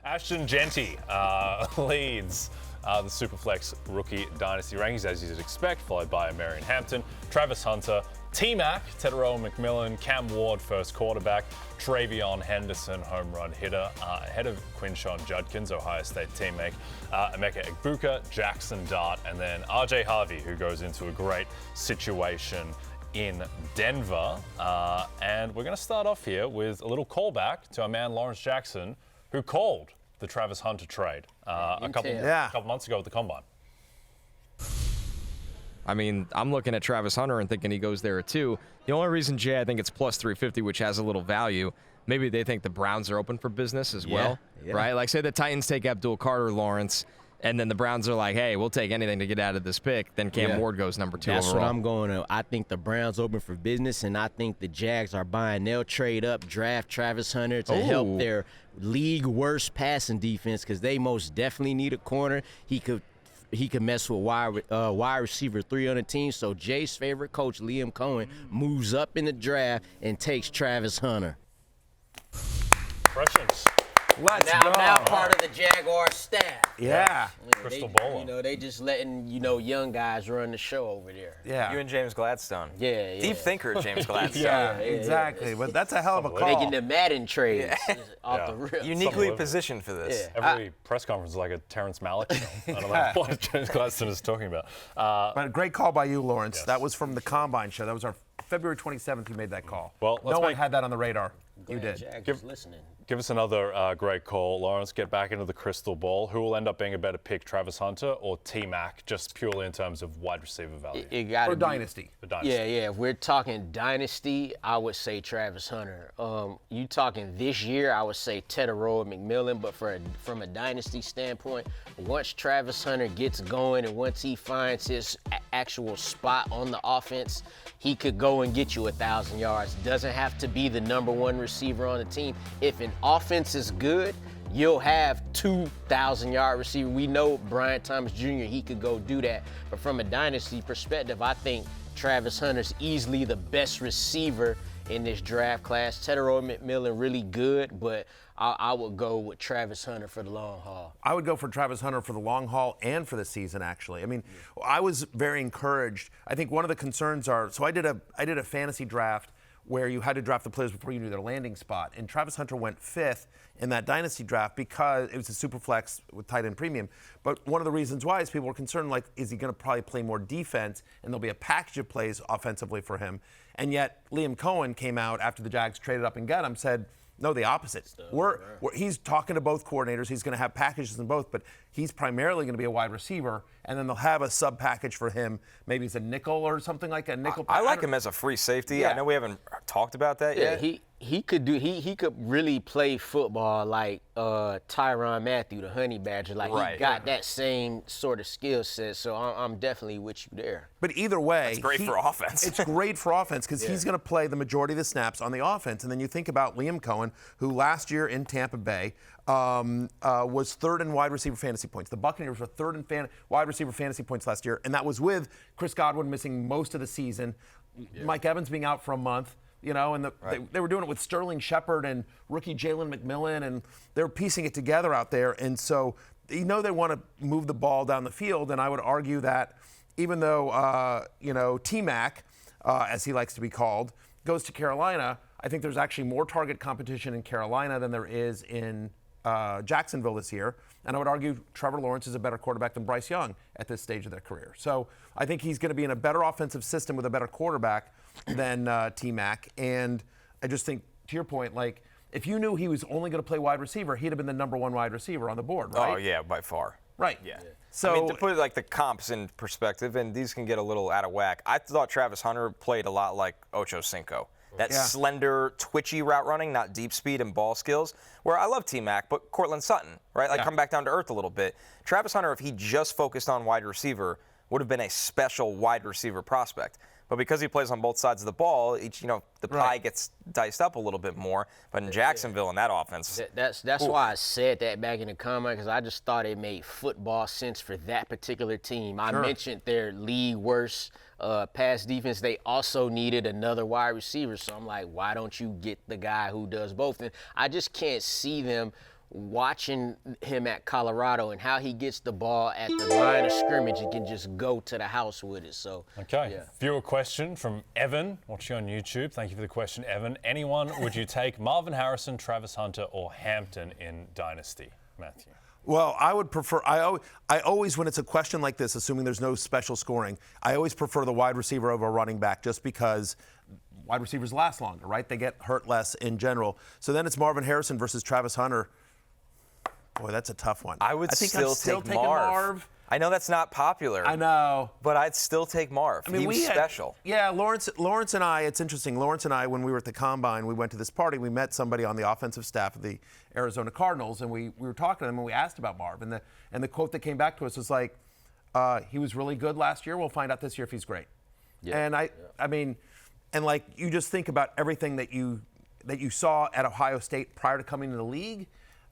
Ashton Jeanty leads the superflex rookie dynasty rankings, as you'd expect, followed by Marion Hampton, Travis Hunter, T-Mac, Tirico McMillan, Cam Ward, first quarterback, Travion Henderson, home run hitter, ahead of Quinshon Judkins, Ohio State teammate, Emeka Egbuka, Jackson Dart, and then RJ Harvey, who goes into a great situation in Denver. And we're going to start off here with a little callback to our man Lawrence Jackson, who called the Travis Hunter trade a couple months ago at the Combine. I mean, I'm looking at Travis Hunter and thinking he goes there at 2. The only reason, Jay, I think it's plus 350, which has a little value. Maybe they think the Browns are open for business as well, right? Like, say the Titans take Abdul Carter, Lawrence, and then the Browns are like, hey, we'll take anything to get out of this pick. Then Cam Ward goes number 2 That's overall. what I'm going to. I think the Browns open for business, and I think the Jags are buying. They'll trade up, draft Travis Hunter to help their league worst passing defense, because they most definitely need a corner. He could mess with wide receiver 3 on the team. So Jay's favorite coach, Liam Cohen, moves up in the draft and takes Travis Hunter. Impressions. Let's go. Now part of the Jaguar staff. Yeah. Crystal ball. You know, they just letting, young guys run the show over there. Yeah. You and James Gladstone. Yeah. Deep thinker, James Gladstone. Yeah, exactly. But that's a hell of a call. Making the Madden trades off the rip. Uniquely positioned for this. Every press conference is like a Terrence Malick show. I don't know what James Gladstone is talking about. But a great call by you, Lawrence. Yes. That was from the Combine show. That was our February 27th. You made that call. Well, no one had that on the radar. You did. Listening. Give us another great call, Lawrence. Get back into the crystal ball. Who will end up being a better pick, Travis Hunter or T-Mac, just purely in terms of wide receiver value? For Dynasty. Yeah. If we're talking Dynasty, I would say Travis Hunter. You talking this year, I would say Tirico McMillan. But from a Dynasty standpoint, once Travis Hunter gets going and once he finds his actual spot on the offense, he could go and get you 1,000 yards. Doesn't have to be the number 1 receiver on the team. If an offense is good, you'll have 2,000-yard receiver. We know Brian Thomas Jr., he could go do that. But from a dynasty perspective, I think Travis Hunter's easily the best receiver in this draft class. Tirico McMillan really good, but I would go with Travis Hunter for the long haul. I would go for Travis Hunter for the long haul and for the season, actually. I mean, I was very encouraged. I think one of the concerns are, so I did a fantasy draft where you had to draft the players before you knew their landing spot. And Travis Hunter went 5th in that dynasty draft because it was a super flex with tight end premium. But one of the reasons why is people were concerned, like, is he going to probably play more defense and there'll be a package of plays offensively for him? And yet Liam Cohen came out after the Jags traded up and got him, said, no, the opposite. He's talking to both coordinators. He's going to have packages in both, but he's primarily going to be a wide receiver, and then they'll have a sub package for him. Maybe it's a nickel or something like a nickel. I like him as a free safety. I know we haven't talked about that yet. He could really play football like Tyrann Mathieu, the Honey Badger. Like he got that same sort of skill set. So I'm definitely with you there. But either way, it's great for offense. It's great for offense because he's going to play the majority of the snaps on the offense. And then you think about Liam Cohen, who last year in Tampa Bay was 3rd in wide receiver fantasy points. The Buccaneers were 3rd in wide receiver fantasy points last year, and that was with Chris Godwin missing most of the season, Mike Evans being out for a month. And they were doing it with Sterling Shepard and rookie Jalen McMillan, and they were piecing it together out there. And so, they want to move the ball down the field. And I would argue that even though, T-Mac, as he likes to be called, goes to Carolina, I think there's actually more target competition in Carolina than there is in Jacksonville this year. And I would argue Trevor Lawrence is a better quarterback than Bryce Young at this stage of their career. So I think he's going to be in a better offensive system with a better quarterback than T-Mac. And I just think, to your point, like, if you knew he was only going to play wide receiver, he'd have been the number 1 wide receiver on the board, right? Oh, yeah, by far. Right. Yeah. So, I mean, to put like the comps in perspective, and these can get a little out of whack, I thought Travis Hunter played a lot like Ocho Cinco. That slender, twitchy route running, not deep speed and ball skills, where I love T-Mac, but Cortland Sutton, right? Like, come back down to earth a little bit. Travis Hunter, if he just focused on wide receiver, would have been a special wide receiver prospect. But because he plays on both sides of the ball, the pie gets diced up a little bit more. But in Jacksonville, in that offense, that's why I said that back in the comment, because I just thought it made football sense for that particular team. I mentioned their league worst pass defense. They also needed another wide receiver, so I'm like, why don't you get the guy who does both? And I just can't see them watching him at Colorado and how he gets the ball at the line of scrimmage and can just go to the house with it. So, Okay. yeah. Viewer question from Evan, watching on YouTube. Thank you for the question, Evan. Anyone, would you take Marvin Harrison, Travis Hunter, or Hampton in Dynasty? Matthew. Well, I would prefer. I always, when it's a question like this, assuming there's no special scoring, I always prefer the wide receiver over a running back, just because wide receivers last longer, right? They get hurt less in general. So then it's Marvin Harrison versus Travis Hunter. Boy, that's a tough one. I would think still I'm still take taking Marv. I know that's not popular. I know. But I'd still take Marv. I mean, he was special. Yeah, Lawrence and I, it's interesting. Lawrence and I, when we were at the Combine, we went to this party. We met somebody on the offensive staff of the Arizona Cardinals, and we were talking to them, and we asked about Marv. And the quote that came back to us was like, he was really good last year. We'll find out this year if he's great. Yeah. And I mean, and like, you just think about everything that you saw at Ohio State prior to coming to the league,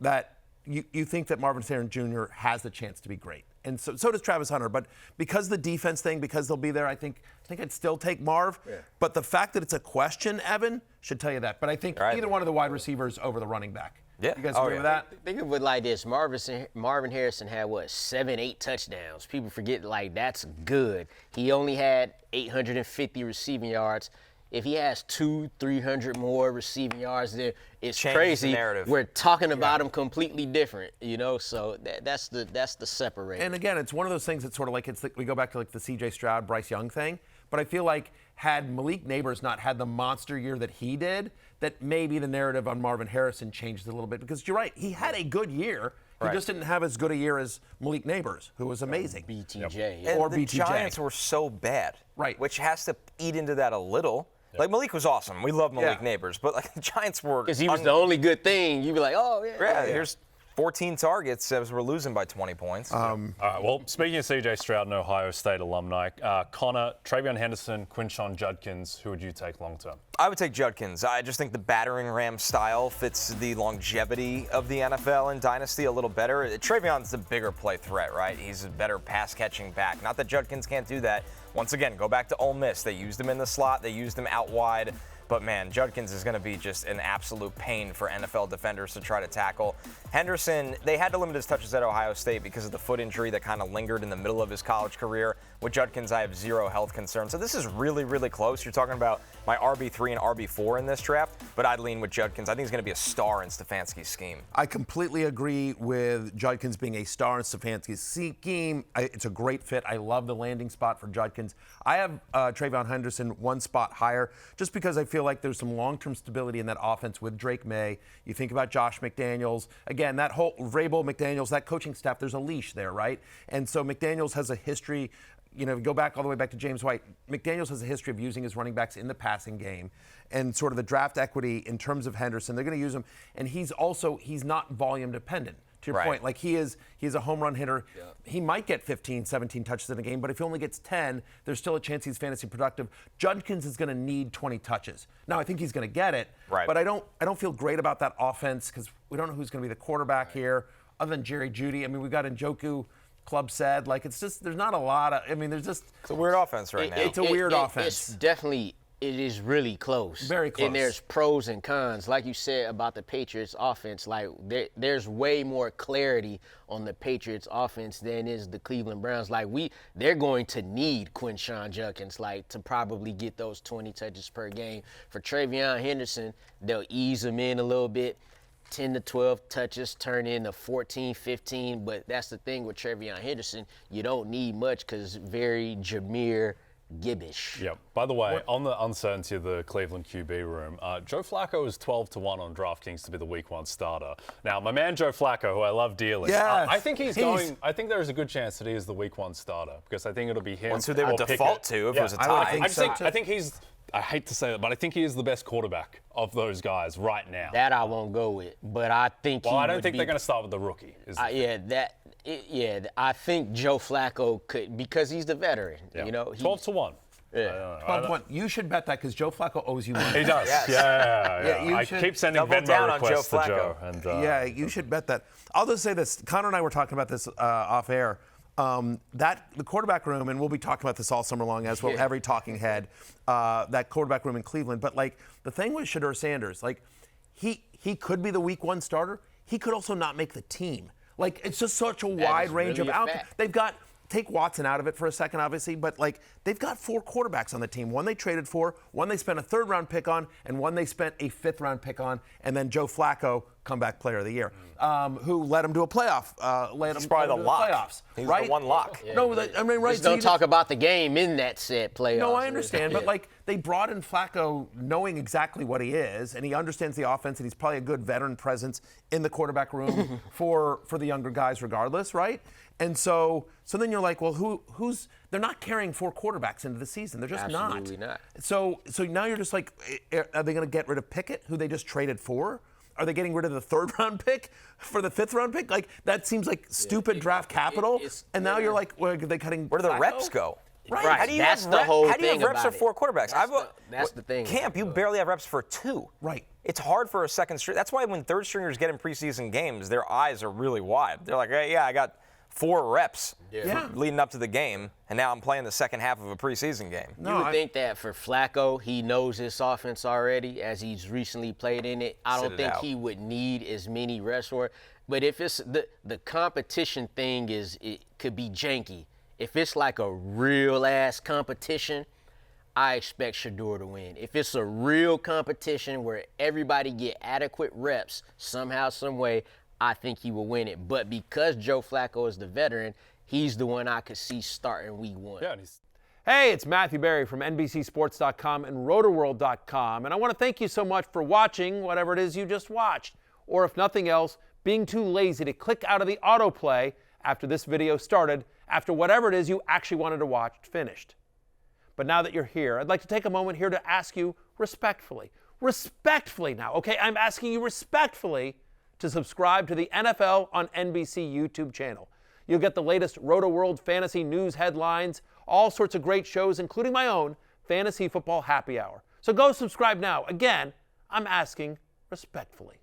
that you think that Marvin Harrison Jr. has the chance to be great. And so does Travis Hunter. But because the defense thing, because they'll be there, I think I'd still take Marv. Yeah. But the fact that it's a question, Evan, should tell you that. But I think either one of the wide receivers over the running back. Yeah. You guys agree with that? Think of it like this. Marvin Harrison had, 7, 8 touchdowns. People forget, like, that's good. He only had 850 receiving yards. If he has 200-300 more receiving yards, then it's Change crazy. the narrative. We're talking about him completely different, So that's the separator. And again, it's one of those things that's sort of like we go back to like the C.J. Stroud, Bryce Young thing. But I feel like had Malik Neighbors not had the monster year that he did, that maybe the narrative on Marvin Harrison changed a little bit. Because you're right, he had a good year. He just didn't have as good a year as Malik Neighbors, who was amazing. BTJ. And Or the BTJ. Giants were so bad. Right. Which has to eat into that a little. Like, Malik was awesome. We love Malik Neighbors. But, like, the Giants were... Because he was the only good thing. You'd be like, oh, yeah. Yeah, here's 14 targets as we're losing by 20 points. All right, well, speaking of C.J. Stroud and Ohio State alumni, Connor, Travion Henderson, Quinshon Judkins, who would you take long term? I would take Judkins. I just think the battering ram style fits the longevity of the NFL and Dynasty a little better. Travion's the bigger play threat, right? He's a better pass-catching back. Not that Judkins can't do that. Once again, go back to Ole Miss. They used him in the slot. They used him out wide. But, man, Judkins is going to be just an absolute pain for NFL defenders to try to tackle. Henderson, they had to limit his touches at Ohio State because of the foot injury that kind of lingered in the middle of his college career. With Judkins, I have zero health concerns. So this is really, really close. You're talking about my RB3 and RB4 in this draft, but I'd lean with Judkins. I think he's going to be a star in Stefanski's scheme. I completely agree with Judkins being a star in Stefanski's scheme. It's a great fit. I love the landing spot for Judkins. I have Travion Henderson one spot higher just because I feel like there's some long-term stability in that offense with Drake May. You think about Josh McDaniels. Again, that whole Vrabel, McDaniels, that coaching staff, there's a leash there, right? And so McDaniels has a history. Go back all the way back to James White. McDaniels has a history of using his running backs in the passing game and sort of the draft equity in terms of Henderson. They're going to use him. And he's not volume dependent. To your point, like he's a home run hitter. Yeah. He might get 15, 17 touches in a game, but if he only gets 10, there's still a chance he's fantasy productive. Judkins is going to need 20 touches. Now, I think he's going to get it, but I don't feel great about that offense because we don't know who's going to be the quarterback here other than Jerry Jeudy. I mean, we've got Njoku, club said. Like, it's just, there's not a lot of, it's a weird offense right now. It's a weird offense. It's definitely, it is really close. Very close. And there's pros and cons. Like you said about the Patriots offense, like there's way more clarity on the Patriots offense than is the Cleveland Browns. Like they're going to need Quinshon Judkins, like, to probably get those 20 touches per game. For Travion Henderson, they'll ease him in a little bit. 10 to 12 touches turn into 14, 15, but that's the thing with Travion Henderson. You don't need much because very Jahmyr Gibbish. Yep. By the way, on the uncertainty of the Cleveland QB room, Joe Flacco is 12-1 on DraftKings to be the Week 1 starter. Now, my man Joe Flacco, who I love dearly, I think I think there is a good chance that he is the Week 1 starter because I think it'll be him. That's who they would default to if it was a tie. I think he's. I hate to say that, but I think he is the best quarterback of those guys right now. That I won't go with, but I think. Well, I don't think they're going to start with the rookie. I think Joe Flacco could, because he's the veteran. 12-1. Yeah. 12-1. You should bet that because Joe Flacco owes you money. He does. Yes. Yeah. I keep sending Venmo requests to Joe. And, yeah, you should bet that. I'll just say this. Connor and I were talking about this off air. The quarterback room, and we'll be talking about this all summer long as well, every talking head, that quarterback room in Cleveland. But, like, the thing with Shedeur Sanders, like, he could be the Week 1 starter. he could also not make the team. Like, it's just such a That wide is range really of a outcomes. fact. They've got, take Watson out of it for a second, obviously, but like they've got 4 quarterbacks on the team. One they traded for, one they spent a 3rd-round pick on, and one they spent a 5th-round pick on, and then Joe Flacco, comeback player of the year, who led them to a playoff. He's probably the lock. Playoffs, He's right? the one lock. Yeah. No, I mean, right. Just don't talk about the game in that said playoffs. No, I understand, but like they brought in Flacco knowing exactly what he is, and he understands the offense, and he's probably a good veteran presence in the quarterback room for the younger guys, regardless, right? And so then you're like, well, who's? They're not carrying 4 quarterbacks into the season. They're just Absolutely not. So now you're just like, are they going to get rid of Pickett, who they just traded for? Are they getting rid of the 3rd-round pick for the 5th-round pick? Like, that seems like stupid draft capital. And now you're like, well, are they cutting? Where do the Flacco? reps go? Right. How do you That's have the whole How do you thing have reps about for 4 it. quarterbacks? That's the thing. Camp, you barely have reps for 2. Right. It's hard for a second string. That's why when 3rd stringers get in preseason games, their eyes are really wide. They're like, hey, yeah, I got 4 reps leading up to the game, and now I'm playing the second half of a preseason game. You would think that for Flacco, he knows this offense already as he's recently played in it. I don't think he would need as many reps for it. But if it's the competition thing it could be janky. If it's like a real ass competition, I expect Shedeur to win. If it's a real competition where everybody get adequate reps somehow, some way, I think he will win it. But because Joe Flacco is the veteran, he's the one I could see starting week 1. Yeah, Hey, it's Matthew Berry from NBCSports.com and RotoWorld.com, and I want to thank you so much for watching whatever it is you just watched, or if nothing else, being too lazy to click out of the autoplay after this video started, after whatever it is you actually wanted to watch finished. But now that you're here, I'd like to take a moment here to ask you respectfully now, okay? I'm asking you respectfully to subscribe to the NFL on NBC YouTube channel. You'll get the latest RotoWorld fantasy news headlines, all sorts of great shows, including my own Fantasy Football Happy Hour. So go subscribe now. Again, I'm asking respectfully.